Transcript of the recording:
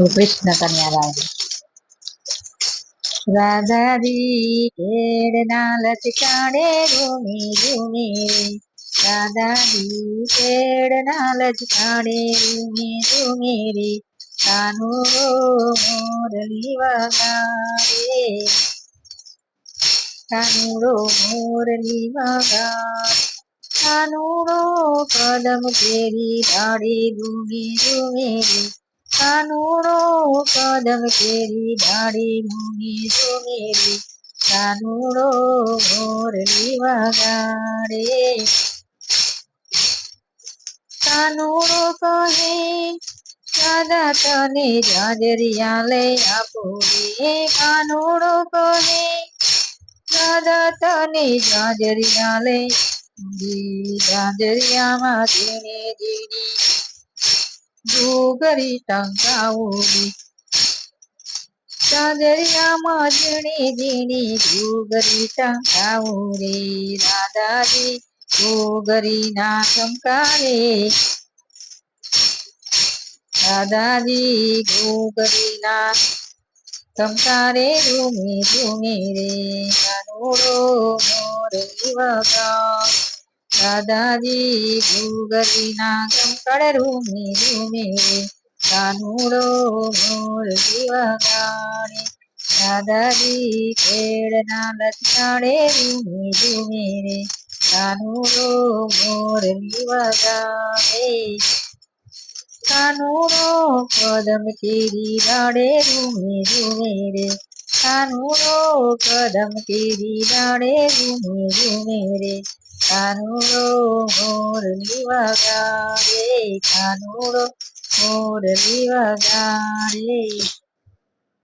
કૃષ્ણ કન્યા રાધાજી કેળના લચકાડે રૂમી રૂમી રાધાજી કેળના લચકાડે રૂમી રૂમી રે કાનુડો મોરલી વગાડે કાનુડો મોરલી વગાડે કાનુડો કદમ કેરી ડાળે રૂમી રૂમી રે કાનુડો કદમ કેરી ડાળે રૂમી રૂમી રે કાનુડો મોરલી વગાડે કાનુડો કહે દાદા તને જાજરિયા લઈ આપો રે કાનુડો કહે દાદા તને જાજરિયા લઈ જાજરિયામાં ઝીણી ઝીણી ઘૂઘરી ટંકાવું રે જાજરિયામાં ઝીણી ઝીણી ઘૂઘરી ટંકાવું રે દાદાજી ઘૂઘરી ના ટંકારે દાદાજી ઘૂઘરી ના ટંકારે રૂમી રૂમી રે કાનુડો મોરલી વગાડે દાદાજી ઘૂઘરી ના ટંકારે રૂમી રૂમી રે કાનુડો મોરલી વગાડે દાદાજી કેળના લચકાડે રૂમી રૂમી રે કાનુડો મોરલી વગાડે કાનુડો કદમ કેરી ડાળે રૂમી રૂમી રે કાનુડો કદમ કેરી ડાળે રૂમી રૂમી રે કાનુડો મોરલી વગાડે કાનુડો મોરલી વગાડે